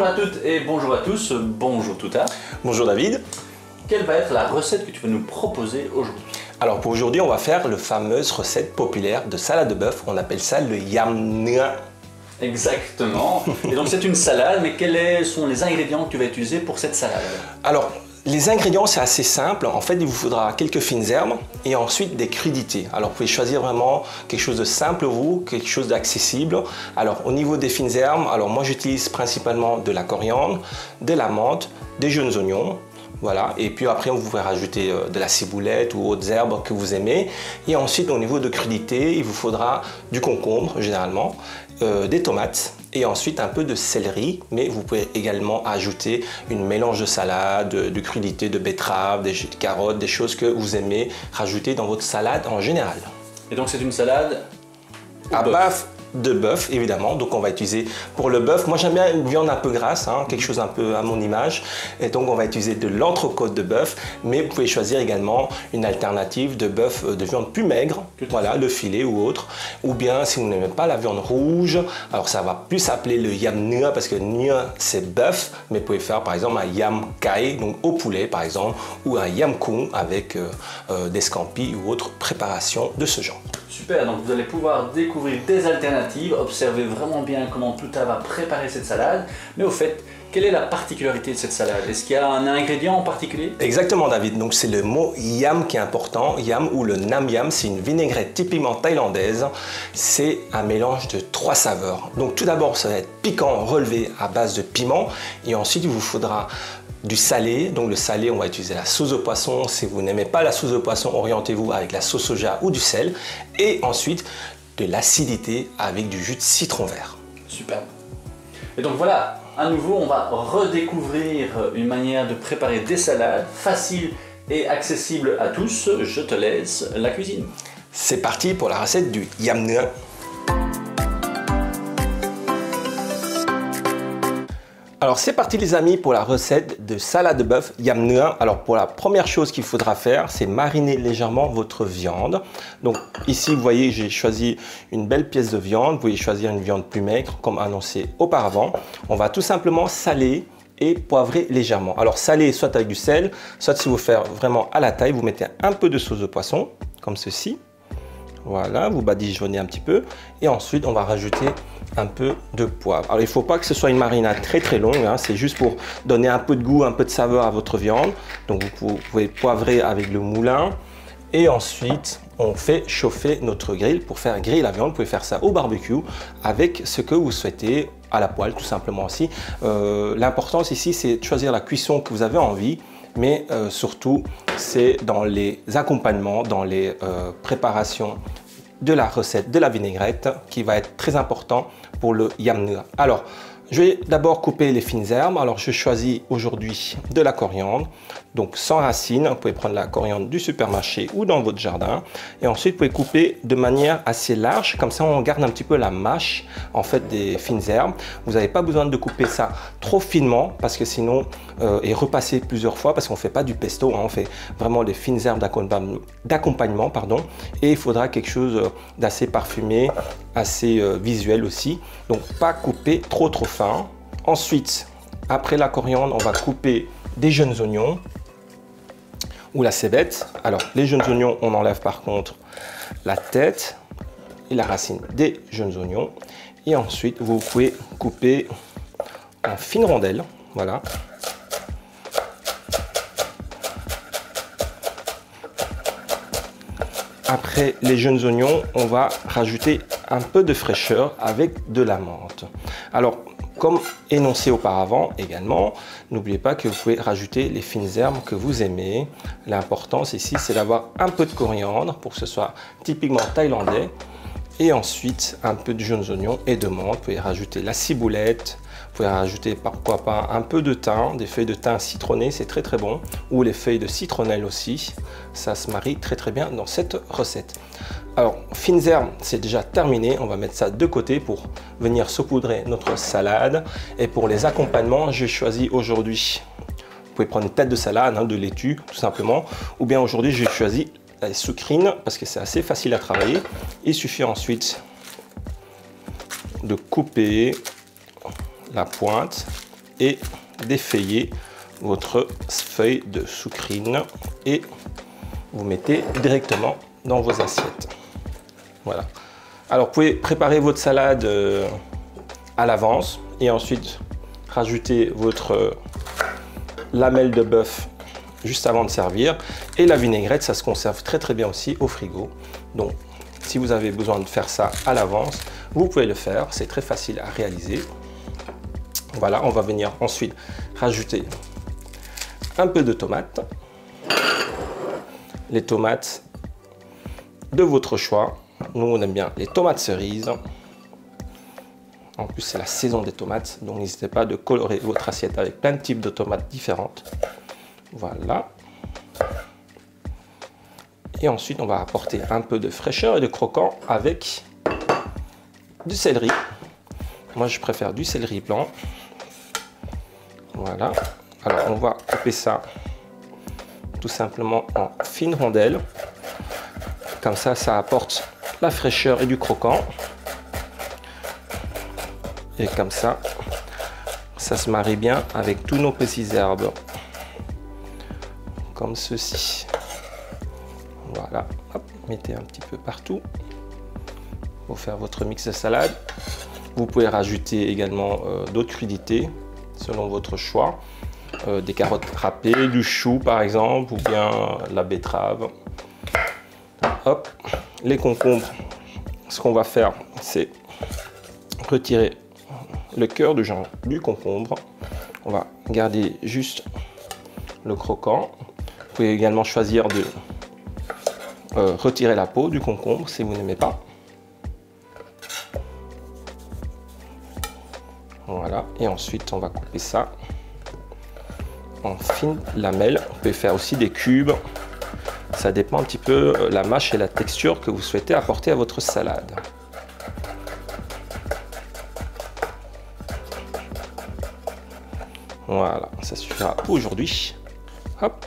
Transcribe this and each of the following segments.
Bonjour à toutes et bonjour à tous, bonjour Touta. Bonjour David. Quelle va être la recette que tu vas nous proposer aujourd'hui? Alors pour aujourd'hui, on va faire la fameuse recette populaire de salade de bœuf. On appelle ça le yam nha. Exactement. Et donc c'est une salade, mais quels sont les ingrédients que tu vas utiliser pour cette salade? Alors les ingrédients, c'est assez simple. En fait, il vous faudra quelques fines herbes et ensuite des crudités. Alors vous pouvez choisir vraiment quelque chose de simple vous, quelque chose d'accessible. Alors au niveau des fines herbes, alors moi j'utilise principalement de la coriandre, de la menthe, des jeunes oignons. Voilà, et puis après, vous pouvez rajouter de la ciboulette ou autres herbes que vous aimez. Et ensuite, au niveau de crudités, il vous faudra du concombre, généralement, des tomates et ensuite un peu de céleri. Mais vous pouvez également ajouter une mélange de salade, de crudités, de betterave, des carottes, des choses que vous aimez rajouter dans votre salade en général. Et donc c'est une salade à base de bœuf, évidemment. Donc on va utiliser pour le bœuf, moi j'aime bien une viande un peu grasse, hein, quelque chose un peu à mon image, et donc on va utiliser de l'entrecôte de bœuf, mais vous pouvez choisir également une alternative de bœuf de viande plus maigre, voilà, le filet ou autre, ou bien si vous n'aimez pas la viande rouge, alors ça va plus s'appeler le yam nha, parce que nha c'est bœuf, mais vous pouvez faire par exemple un yam kai, donc au poulet par exemple, ou un yam kung avec des scampis ou autre préparation de ce genre. Super, donc vous allez pouvoir découvrir des alternatives, observer vraiment bien comment Touta va préparer cette salade. Mais au fait, quelle est la particularité de cette salade? Est-ce qu'il y a un ingrédient en particulier? Exactement David, donc c'est le mot yam qui est important. Yam ou le nam yam, c'est une vinaigrette typiquement thaïlandaise. C'est un mélange de 3 saveurs. Donc tout d'abord, ça va être piquant relevé à base de piment. Et ensuite, il vous faudra du salé, donc le salé, on va utiliser la sauce au poisson. Si vous n'aimez pas la sauce au poisson, orientez-vous avec la sauce soja ou du sel. Et ensuite, de l'acidité avec du jus de citron vert. Super. Et donc voilà, à nouveau, on va redécouvrir une manière de préparer des salades faciles et accessibles à tous. Je te laisse la cuisine. C'est parti pour la recette du yam nha. Alors c'est parti les amis pour la recette de salade de bœuf yam nha. Alors pour la première chose qu'il faudra faire, c'est mariner légèrement votre viande. Donc ici vous voyez j'ai choisi une belle pièce de viande. Vous pouvez choisir une viande plus maigre comme annoncé auparavant. On va tout simplement saler et poivrer légèrement. Alors saler soit avec du sel, soit si vous faites vraiment à la taille, vous mettez un peu de sauce de poisson comme ceci. Voilà, vous badigeonnez un petit peu et ensuite on va rajouter un peu de poivre. Alors il ne faut pas que ce soit une marinade très longue, hein, c'est juste pour donner un peu de goût, un peu de saveur à votre viande. Donc vous pouvez poivrer avec le moulin et ensuite on fait chauffer notre grill pour faire griller la viande. Vous pouvez faire ça au barbecue avec ce que vous souhaitez, à la poêle tout simplement aussi. L'importance ici c'est de choisir la cuisson que vous avez envie. Mais surtout, c'est dans les accompagnements, dans les préparations de la recette de la vinaigrette qui va être très important pour le yam nha. Alors, je vais d'abord couper les fines herbes. Alors, je choisis aujourd'hui de la coriandre, donc sans racines. Vous pouvez prendre la coriandre du supermarché ou dans votre jardin. Et ensuite, vous pouvez couper de manière assez large. Comme ça, on garde un petit peu la mâche en fait des fines herbes. Vous n'avez pas besoin de couper ça trop finement parce que sinon, et repasser plusieurs fois parce qu'on ne fait pas du pesto. Hein, on fait vraiment des fines herbes d'accompagnement. Et il faudra quelque chose d'assez parfumé, assez visuel aussi. Donc, pas couper trop fin. Ensuite, après la coriandre, on va couper des jeunes oignons ou la cébette. Alors, les jeunes oignons, on enlève par contre la tête et la racine des jeunes oignons. Et ensuite, vous pouvez couper en fines rondelles. Voilà. Après les jeunes oignons, on va rajouter un peu de fraîcheur avec de la menthe. Alors, comme énoncé auparavant également, n'oubliez pas que vous pouvez rajouter les fines herbes que vous aimez. L'importance ici, c'est d'avoir un peu de coriandre pour que ce soit typiquement thaïlandais. Et ensuite, un peu de jeunes oignons et de menthe. Vous pouvez rajouter la ciboulette. Vous pouvez rajouter, pourquoi pas, un peu de thym, des feuilles de thym citronnées, c'est très bon. Ou les feuilles de citronnelle aussi. Ça se marie très bien dans cette recette. Alors, fines herbes, c'est déjà terminé. On va mettre ça de côté pour venir saupoudrer notre salade. Et pour les accompagnements, j'ai choisi aujourd'hui, vous pouvez prendre une tête de salade, hein, de laitue, tout simplement. Ou bien aujourd'hui, j'ai choisi la sucrine parce que c'est assez facile à travailler. Il suffit ensuite de couper la pointe et défeuillez votre feuille de sucrine et vous mettez directement dans vos assiettes. Voilà. Alors, vous pouvez préparer votre salade à l'avance et ensuite rajouter votre lamelle de bœuf juste avant de servir. Et la vinaigrette, ça se conserve très très bien aussi au frigo. Donc, si vous avez besoin de faire ça à l'avance, vous pouvez le faire. C'est très facile à réaliser. Voilà, on va venir ensuite rajouter un peu de tomates. Les tomates de votre choix. Nous, on aime bien les tomates cerises. En plus, c'est la saison des tomates, donc n'hésitez pas de colorer votre assiette avec plein de types de tomates différentes. Voilà. Et ensuite, on va apporter un peu de fraîcheur et de croquant avec du céleri. Moi, je préfère du céleri blanc. Voilà. Alors, on va couper ça tout simplement en fines rondelles. Comme ça, ça apporte la fraîcheur et du croquant. Et comme ça, ça se marie bien avec tous nos petits herbes. Comme ceci. Voilà. Hop, mettez un petit peu partout pour faire votre mix de salade. Vous pouvez rajouter également d'autres crudités selon votre choix. Des carottes râpées, du chou par exemple, ou bien la betterave. Hop, les concombres, ce qu'on va faire, c'est retirer le cœur du concombre. On va garder juste le croquant. Vous pouvez également choisir de retirer la peau du concombre si vous n'aimez pas. Voilà, et ensuite on va couper ça en fines lamelles. Vous pouvez faire aussi des cubes. Ça dépend un petit peu la mâche et la texture que vous souhaitez apporter à votre salade. Voilà, ça suffira pour aujourd'hui. Hop,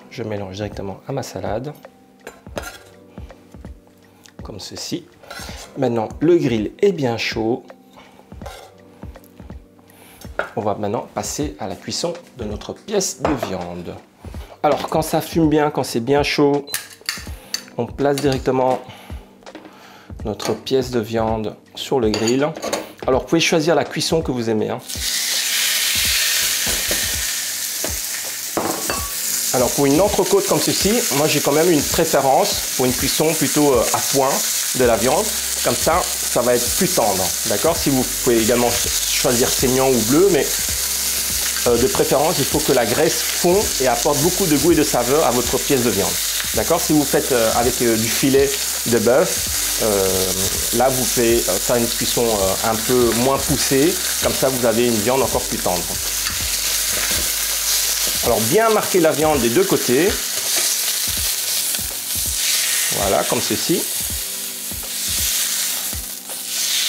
je mélange directement à ma salade. Comme ceci. Maintenant, le grill est bien chaud. On va maintenant passer à la cuisson de notre pièce de viande. Alors, quand ça fume bien, quand c'est bien chaud, on place directement notre pièce de viande sur le grill. Alors, vous pouvez choisir la cuisson que vous aimez. Alors, pour une entrecôte comme ceci, moi j'ai quand même une préférence pour une cuisson plutôt à point de la viande. Comme ça, ça va être plus tendre. D'accord? Si vous pouvez également choisir saignant ou bleu, mais de préférence, il faut que la graisse fond et apporte beaucoup de goût et de saveur à votre pièce de viande. D'accord? Si vous faites avec du filet de bœuf, là vous pouvez faire une cuisson un peu moins poussée. Comme ça, vous avez une viande encore plus tendre. Alors, bien marquer la viande des deux côtés. Voilà, comme ceci.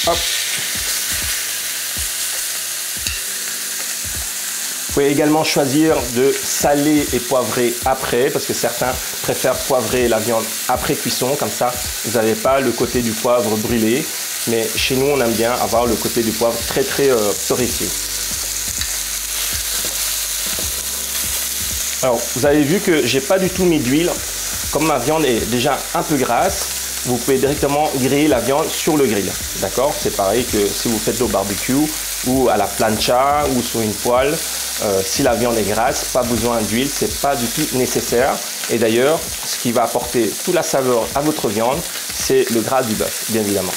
Hop. Vous pouvez également choisir de saler et poivrer après, parce que certains préfèrent poivrer la viande après cuisson, comme ça vous n'avez pas le côté du poivre brûlé, mais chez nous on aime bien avoir le côté du poivre très torréfié. Alors vous avez vu que j'ai pas du tout mis d'huile, comme ma viande est déjà un peu grasse, vous pouvez directement griller la viande sur le grill, d'accord? C'est pareil que si vous faites au barbecue ou à la plancha ou sur une poêle. Si la viande est grasse, pas besoin d'huile, c'est pas du tout nécessaire. Et d'ailleurs, ce qui va apporter toute la saveur à votre viande, c'est le gras du bœuf, bien évidemment.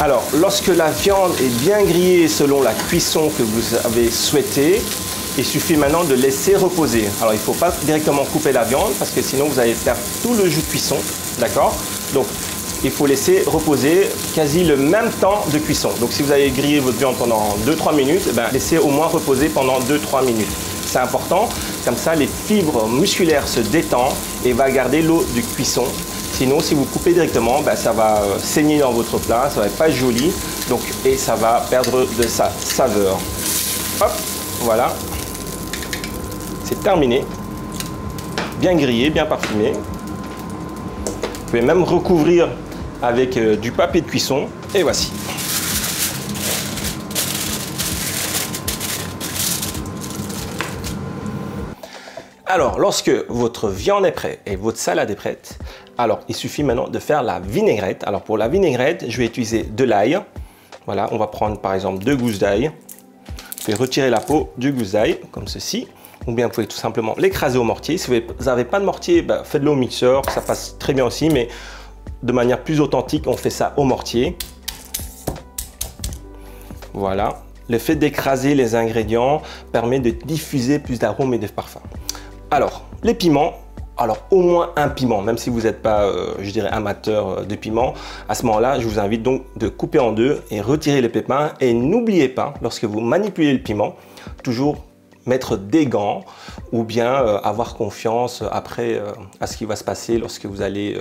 Alors, lorsque la viande est bien grillée selon la cuisson que vous avez souhaité, il suffit maintenant de laisser reposer. Alors, il ne faut pas directement couper la viande parce que sinon vous allez perdre tout le jus de cuisson. D'accord? Donc, il faut laisser reposer quasi le même temps de cuisson. Donc, si vous avez grillé votre viande pendant 2-3 minutes, laissez au moins reposer pendant 2-3 minutes. C'est important. Comme ça, les fibres musculaires se détendent et va garder l'eau de cuisson. Sinon, si vous coupez directement, ça va saigner dans votre plat, ça va pas être joli. Donc, et ça va perdre de sa saveur. Hop, voilà. C'est terminé. Bien grillé, bien parfumé. pouvez même recouvrir avec du papier de cuisson. Et voici. Alors, lorsque votre viande est prête et votre salade est prête, alors il suffit maintenant de faire la vinaigrette. Alors pour la vinaigrette, je vais utiliser de l'ail. Voilà, on va prendre par exemple 2 gousses d'ail. Vous pouvez retirer la peau du gousse d'ail, comme ceci. Ou bien vous pouvez tout simplement l'écraser au mortier. Si vous n'avez pas de mortier, faites-le au mixeur, ça passe très bien aussi. Mais de manière plus authentique, on fait ça au mortier. Voilà. Le fait d'écraser les ingrédients permet de diffuser plus d'arômes et de parfums. Alors, les piments, alors au moins un piment, même si vous n'êtes pas, je dirais, amateur de piment, à ce moment-là, je vous invite donc de couper en deux et retirer les pépins. Et n'oubliez pas, lorsque vous manipulez le piment, toujours mettre des gants ou bien avoir confiance après à ce qui va se passer lorsque vous allez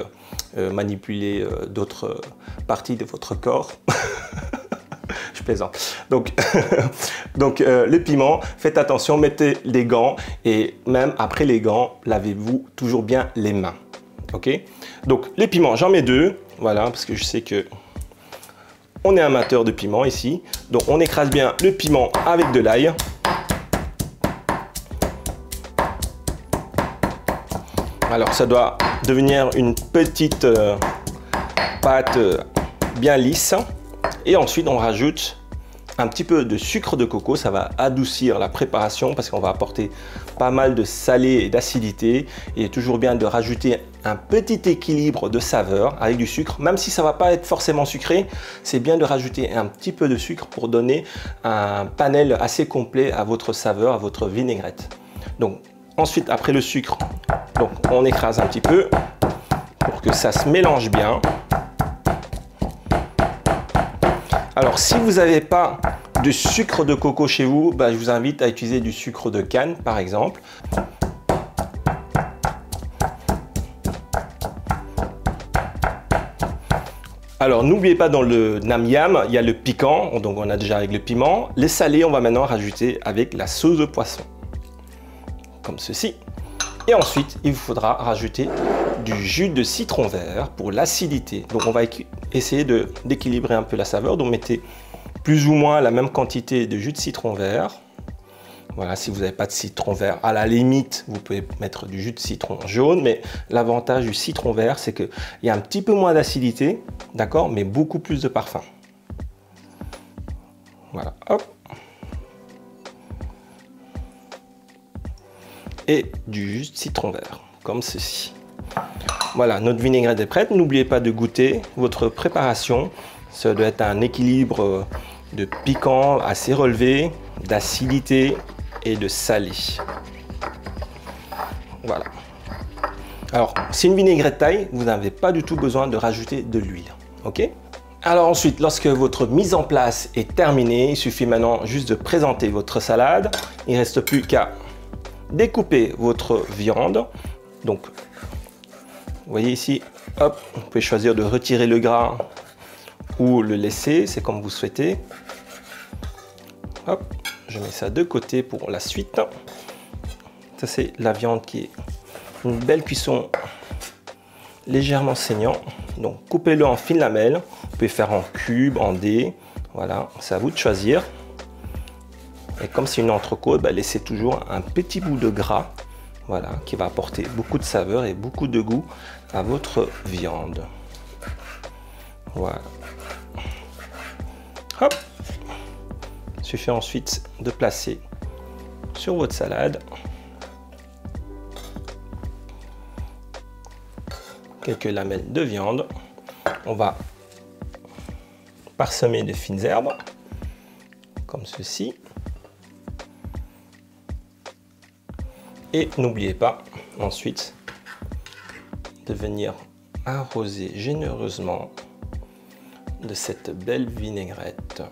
manipuler d'autres parties de votre corps. Je plaisante. Donc, le piment, faites attention, mettez des gants et même après les gants, lavez-vous toujours bien les mains. Ok? Donc les piments, j'en mets 2, voilà, parce que je sais que on est amateur de piment ici. Donc on écrase bien le piment avec de l'ail. Alors ça doit devenir une petite pâte bien lisse. Et ensuite, on rajoute un petit peu de sucre de coco. Ça va adoucir la préparation parce qu'on va apporter pas mal de salé et d'acidité. Il est toujours bien de rajouter un petit équilibre de saveur avec du sucre. Même si ça ne va pas être forcément sucré, c'est bien de rajouter un petit peu de sucre pour donner un panel assez complet à votre saveur, à votre vinaigrette. Donc, ensuite, après le sucre, donc, on écrase un petit peu pour que ça se mélange bien. Alors, si vous n'avez pas de sucre de coco chez vous, je vous invite à utiliser du sucre de canne, par exemple. Alors, n'oubliez pas, dans le nam yam, il y a le piquant, donc on a déjà avec le piment. Les salés, on va maintenant rajouter avec la sauce de poisson, comme ceci. Et ensuite, il vous faudra rajouter du jus de citron vert pour l'acidité. Donc on va essayer d'équilibrer un peu la saveur. Donc mettez plus ou moins la même quantité de jus de citron vert. Voilà, si vous n'avez pas de citron vert, à la limite, vous pouvez mettre du jus de citron jaune. Mais l'avantage du citron vert, c'est qu'il y a un petit peu moins d'acidité, d'accord, mais beaucoup plus de parfum. Voilà, hop. Et du jus de citron vert, comme ceci. Voilà, notre vinaigrette est prête. N'oubliez pas de goûter votre préparation. Ça doit être un équilibre de piquant assez relevé, d'acidité et de salé. Voilà. Alors, c'est une vinaigrette taille, vous n'avez pas du tout besoin de rajouter de l'huile. Ok? Alors ensuite, lorsque votre mise en place est terminée, il suffit maintenant juste de présenter votre salade. Il ne reste plus qu'à découper votre viande. Donc, vous voyez ici, hop, vous pouvez choisir de retirer le gras ou le laisser, c'est comme vous souhaitez. Hop, je mets ça de côté pour la suite. Ça, c'est la viande qui est une belle cuisson légèrement saignant. Donc, coupez-le en fines lamelles. Vous pouvez faire en cubes, en dés. Voilà, c'est à vous de choisir. Et comme c'est une entrecôte, laissez toujours un petit bout de gras. Voilà, qui va apporter beaucoup de saveur et beaucoup de goût à votre viande. Voilà. Hop. Il suffit ensuite de placer sur votre salade quelques lamelles de viande. On va parsemer de fines herbes, comme ceci. Et n'oubliez pas ensuite de venir arroser généreusement de cette belle vinaigrette.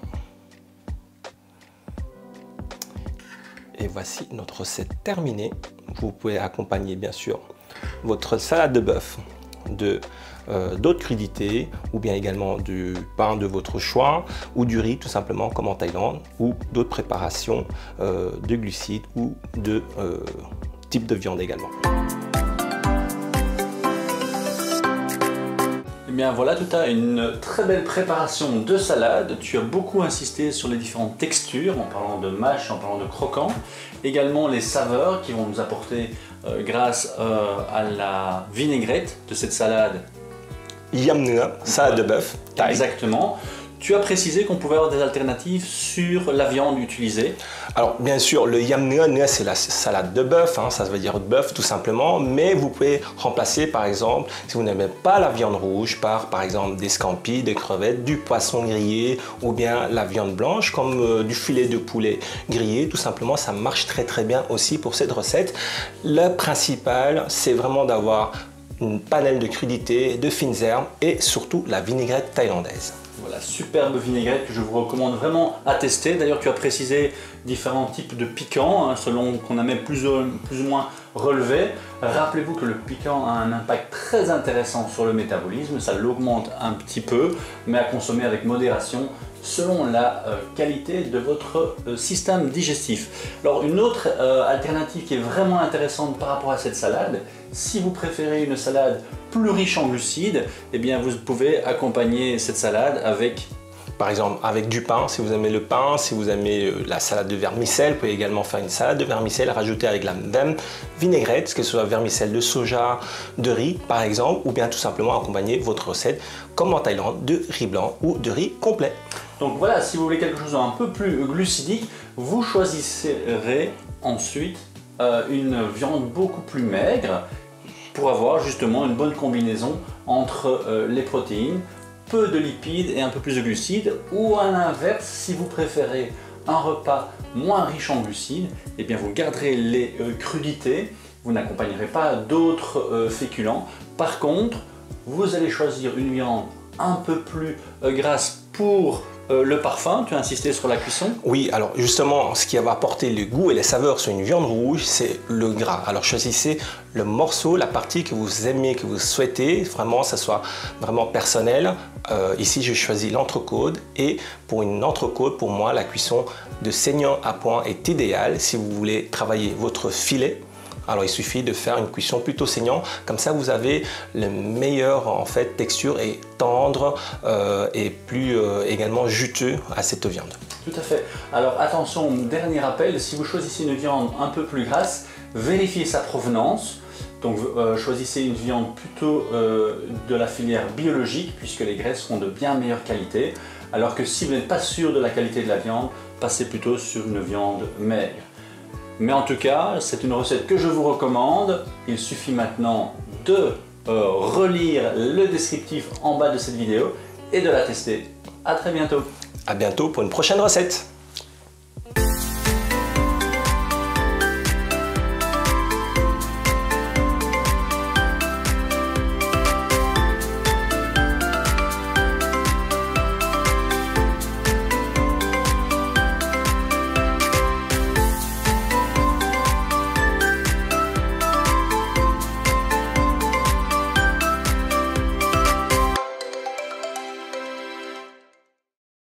Et voici notre recette terminée. Vous pouvez accompagner bien sûr votre salade de bœuf de d'autres crudités ou bien également du pain de votre choix ou du riz tout simplement comme en Thaïlande ou d'autres préparations de glucides ou de type de viande également. Et bien voilà, tu as une très belle préparation de salade. Tu as beaucoup insisté sur les différentes textures en parlant de mâche, en parlant de croquant. Également les saveurs qui vont nous apporter grâce à la vinaigrette de cette salade. Yam Nha, salade de bœuf. Exactement. Tu as précisé qu'on pouvait avoir des alternatives sur la viande utilisée. Alors bien sûr, le Yam Nha, c'est la salade de bœuf, hein, ça veut dire bœuf tout simplement, mais vous pouvez remplacer par exemple, si vous n'aimez pas la viande rouge, par exemple des scampis, des crevettes, du poisson grillé ou bien la viande blanche comme du filet de poulet grillé, tout simplement, ça marche très bien aussi pour cette recette. Le principal, c'est vraiment d'avoir une panelle de crudités, de fines herbes et surtout la vinaigrette thaïlandaise. Voilà, superbe vinaigrette que je vous recommande vraiment à tester. D'ailleurs, tu as précisé différents types de piquants, hein, selon qu'on a même plus ou moins relevé. Rappelez-vous que le piquant a un impact très intéressant sur le métabolisme, ça l'augmente un petit peu, mais à consommer avec modération selon la qualité de votre système digestif. Alors une autre alternative qui est vraiment intéressante par rapport à cette salade, si vous préférez une salade plus riche en glucides, eh bien vous pouvez accompagner cette salade avec... Par exemple, avec du pain, si vous aimez le pain, si vous aimez la salade de vermicelle, vous pouvez également faire une salade de vermicelle rajoutée avec la même vinaigrette, que ce soit vermicelle de soja, de riz par exemple, ou bien tout simplement accompagner votre recette comme en Thaïlande de riz blanc ou de riz complet. Donc voilà, si vous voulez quelque chose un peu plus glucidique, vous choisirez ensuite une viande beaucoup plus maigre pour avoir justement une bonne combinaison entre les protéines, peu de lipides et un peu plus de glucides, ou à l'inverse, si vous préférez un repas moins riche en glucides, eh bien vous garderez les crudités, vous n'accompagnerez pas d'autres féculents. Par contre, vous allez choisir une viande un peu plus grasse pour le parfum. Tu as insisté sur la cuisson. Oui, alors justement, ce qui va apporter le goût et les saveurs sur une viande rouge, c'est le gras. Alors choisissez le morceau, la partie que vous aimez, que vous souhaitez, vraiment, ça soit vraiment personnel. Ici, j'ai choisi l'entrecôte et pour une entrecôte, pour moi, la cuisson de saignant à point est idéale si vous voulez travailler votre filet. Alors il suffit de faire une cuisson plutôt saignant, comme ça vous avez le meilleur en fait texture et tendre et plus également juteux à cette viande. Tout à fait. Alors attention, dernier rappel, si vous choisissez une viande un peu plus grasse, vérifiez sa provenance. Donc choisissez une viande plutôt de la filière biologique puisque les graisses seront de bien meilleure qualité. Alors que si vous n'êtes pas sûr de la qualité de la viande, passez plutôt sur une viande maigre. Mais en tout cas, c'est une recette que je vous recommande. Il suffit maintenant de relire le descriptif en bas de cette vidéo et de la tester. À très bientôt. À bientôt pour une prochaine recette.